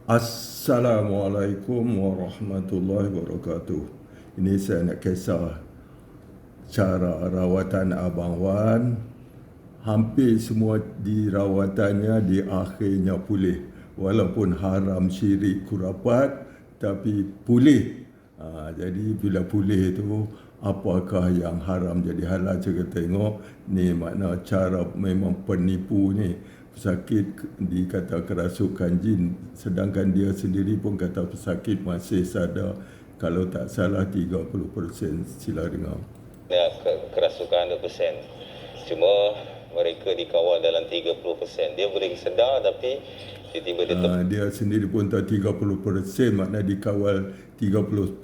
Assalamualaikum warahmatullahi wabarakatuh. Ini saya nak kisah cara rawatan Abang Wan. Hampir semua di rawatannya di akhirnya pulih. Walaupun haram syirik kurapat, tapi pulih. Jadi bila pulih itu, apakah yang haram jadi halal? Kita tengok ni makna cara memang penipu ni. Pesakit dikata kerasukan jin, sedangkan dia sendiri pun kata pesakit masih sadar. Kalau tak salah 30%, sila dengar. Ya, kerasukan 100%. Cuma mereka dikawal dalam 30%. Dia boleh sedar tapi tiba-tiba dia sendiri pun tahu 30%, makna dikawal 30%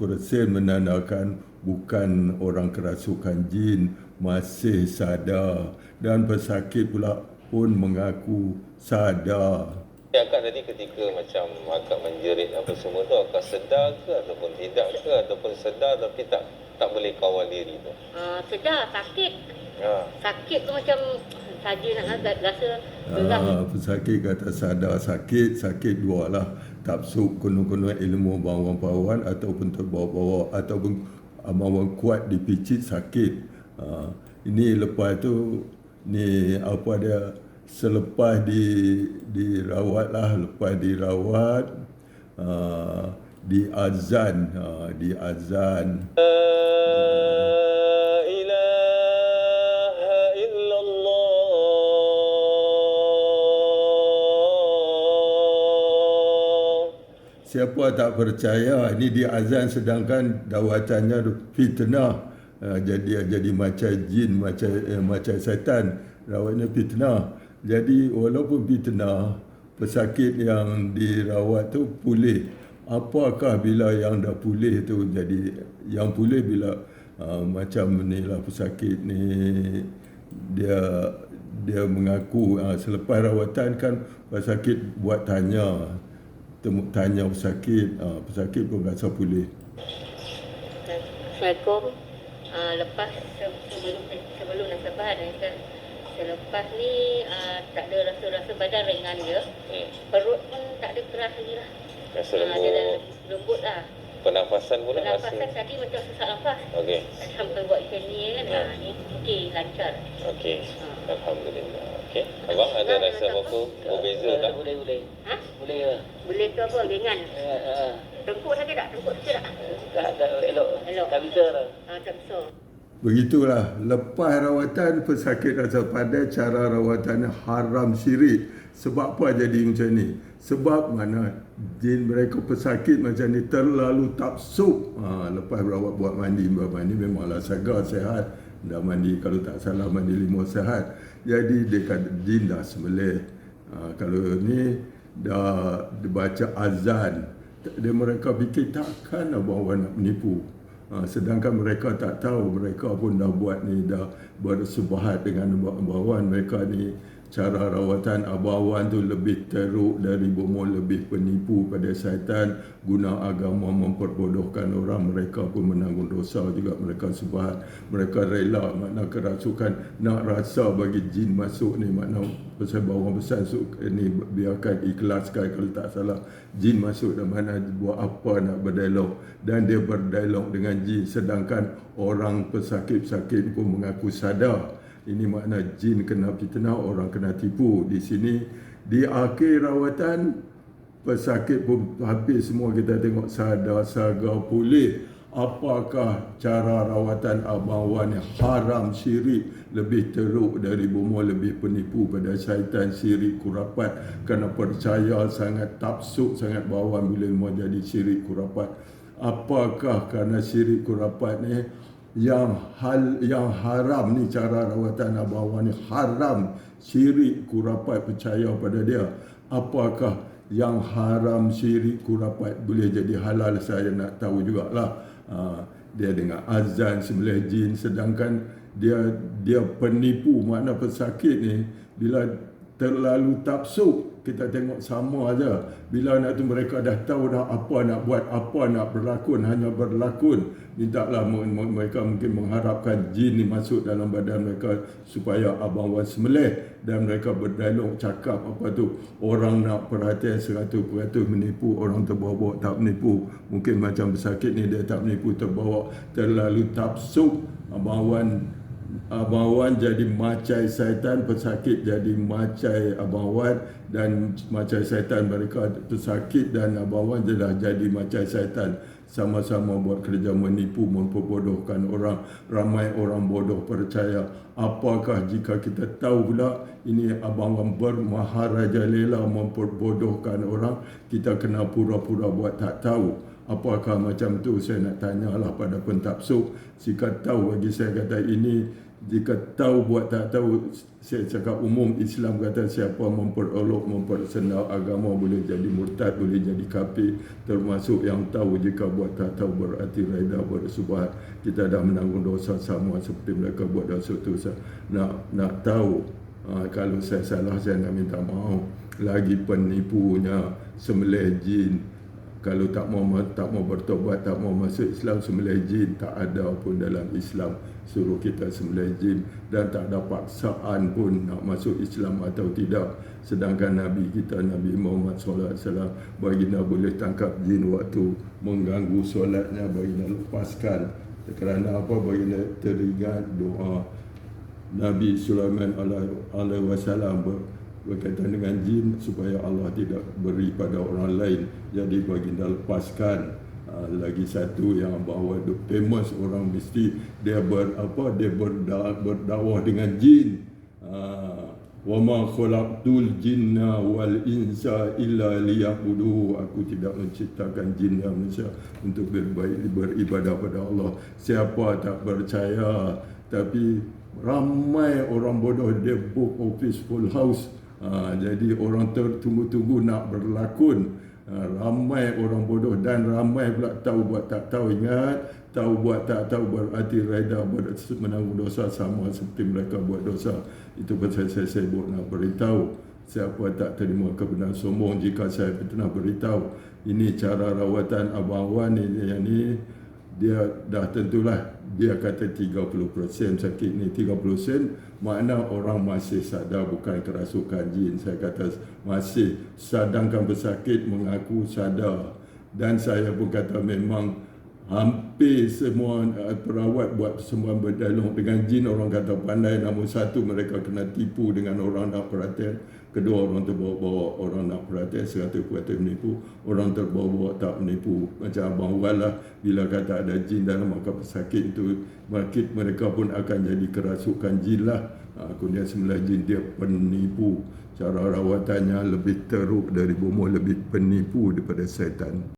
menandakan bukan orang kerasukan jin, masih sadar. Dan pesakit pula pun mengaku sadar. dia akak tadi ketika macam akak menjerit apa semua tu, akak sedar ke ataupun tidak ke, ataupun sedar tapi tak boleh kawal diri tu? Sedar, sakit. Sakit tu macam saja nak rasa geram. Pesakit kata sadar sakit dua lah. Tafsuk kuno-kuno ilmu bawang-bawang ataupun terbawa-bawa ataupun amawan kuat dipicit sakit. Ini lepas tu ni apa dia, selepas dirawat lah, lepas dirawat diazan. Siapa tak percaya, ini dia azan sedangkan dawatannya fitnah. Jadi macam jin, macam syaitan. Rawatnya fitnah. Jadi walaupun fitnah, pesakit yang dirawat tu pulih. Apakah bila yang dah pulih tu jadi, yang pulih bila macam ni lah pesakit ni, dia mengaku selepas rawatan kan pesakit buat tanya pesakit, pesakit pun rasa pulih. Assalamualaikum. Lepas sebelum nasabah selepas ni tak ada rasa badan ringan je. Perut pun tak ada keras lagi lah. Rasa lembut. Dia lembut lah. Pernafasan pula Pernafasan tadi macam sesak nafas. Okey. Sampai buat macam ni kan. Ni okey, lancar. Okey. Alhamdulillah. Okey. Abang ada rasa apa berbeza tak? Boleh. Boleh ke? Boleh tu apa? Ringan. Tengkuk sakit tak? Tengkuk sakit tak? Tak elok. Tak bisa lah. Tak bisa. Begitulah, lepas rawatan pesakit rasa pada cara rawatannya haram syirik. Sebab apa jadi macam ni? Sebab mana jin mereka pesakit macam ni terlalu tafsuk. Lepas rawat buat mandi memanglah segar, sehat. Dah mandi, kalau tak salah mandi 5 sehat. Jadi dia kata jin dah sembelih. Kalau ni dah dibaca azan, dia mereka fikir takkan Abang Wan nak menipu. Sedangkan mereka tak tahu, mereka pun dah buat ni, dah bersubahat dengan Abang Wan. Mereka ni cara rawatan Abang Wan tu lebih teruk dari bomoh, lebih penipu pada syaitan, guna agama memperbodohkan orang. Mereka pun menanggung dosa juga, mereka subahat, mereka rela, makna kerasukan nak rasa bagi jin masuk ni, makna pasal bawang besar ni biarkan, ikhlaskan. Kalau tak salah jin masuk dan mana buat apa nak berdialog, dan dia berdialog dengan jin, sedangkan orang pesakit pun mengaku sadar. Ini makna jin kena fitnah, orang kena tipu. Di sini di akhir rawatan pesakit pun habis semua, kita tengok sadar, sagar, pulih. Apakah cara rawatan Abang Wan yang haram syirik, lebih teruk dari bomoh, lebih penipu pada syaitan, syirik kurapat. Kerana percaya sangat, tafsuk sangat bawang bila mau jadi syirik kurapat. Apakah kerana syirik kurapat ni yang haram ni, cara rawatan Abang Wan ni haram syirik kurapat, percaya pada dia. Apakah yang haram syirik kurapat boleh jadi halal? Saya nak tahu jugalah. Dia dengar azan sembelih jin, sedangkan dia penipu. Makna pesakit ni bila terlalu tapsuk, kita tengok sama aja. Bila nak tu mereka dah tahu dah apa nak buat, apa nak berlakon, hanya berlakon. Mintalah mereka mungkin mengharapkan jin ni masuk dalam badan mereka supaya Abang Wan sembelih, dan mereka berdialog cakap apa tu, orang nak perhatian 100% menipu, orang terbawa tak menipu. Mungkin macam pesakit ni dia tak menipu, terbawa terlalu tapsuk. Abang Wan jadi macai syaitan, pesakit jadi macai Abang Wan, dan macai syaitan mereka tersakit dan Abang Wan dah jadi macai syaitan. Sama-sama buat kerja menipu, memperbodohkan orang. Ramai orang bodoh percaya. Apakah jika kita tahu pula ini Abang Wan bermaharaja lela memperbodohkan orang, kita kena pura-pura buat tak tahu. Apakah macam tu? Saya nak tanyalah pada pentapsuk. Jika tahu, bagi saya kata ini, jika tahu buat tak tahu, saya cakap umum Islam kata siapa memperolok, mempersendau agama boleh jadi murtad, boleh jadi kafir, termasuk yang tahu. Jika buat tak tahu berarti reda bersubhat. Kita dah menanggung dosa sama seperti mereka buat dosa tu. Nak tahu, kalau saya salah saya nak minta maaf. Lagi penipunya sembelih jin. Kalau tak mau bertobat, tak mau masuk Islam, sembelih jin tak ada pun dalam Islam. Suruh kita sembelih jin, dan tak ada paksaan pun nak masuk Islam atau tidak. Sedangkan Nabi kita, Nabi Muhammad SAW, baginda boleh tangkap jin waktu mengganggu solatnya, baginda lepaskan. Kerana apa? Baginda teringat doa Nabi Sulaiman alaihi wasallam berkaitan dengan jin supaya Allah tidak beri pada orang lain. Jadi baginda lepaskan. Lagi satu yang bahawa famous, orang mesti dia berdakwah dengan jin. Wa ma khalaqtul jinna wal insa illa liya'budu. Aku tidak menciptakan jin dan manusia untuk beribadah pada Allah. Siapa tak percaya, tapi ramai orang bodoh, dia book office full house. Jadi orang tertunggu-tunggu nak berlakon. Ramai orang bodoh dan ramai pula tahu buat tak tahu. Ingat, tahu buat tak tahu berarti reda menanggung dosa sama seperti mereka buat dosa. Itu pasal saya sibuk nak beritahu. Siapa tak terima kebenaran sombong jika saya pernah beritahu. Ini cara rawatan Abang Wan ni, dia dah tentulah, dia kata 30% sakit ni, 30% makna orang masih sadar bukan kerasukan jin. Saya kata masih, sedangkan pesakit mengaku sadar. Dan saya pun kata memang hampir semua perawat buat semua berdialog dengan jin. Orang kata pandai, namun satu, mereka kena tipu dengan orang nak perhatian. Kedua, orang terbawa-bawa, orang nak perhatian 100% menipu. Orang terbawa-bawa tak menipu. Macam Abang Wan lah, bila kata ada jin dalam maka pesakit itu, mereka pun akan jadi kerasukan jin lah. Kemudian sembilan jin dia penipu. Cara rawatannya lebih teruk dari bomoh, lebih penipu daripada syaitan.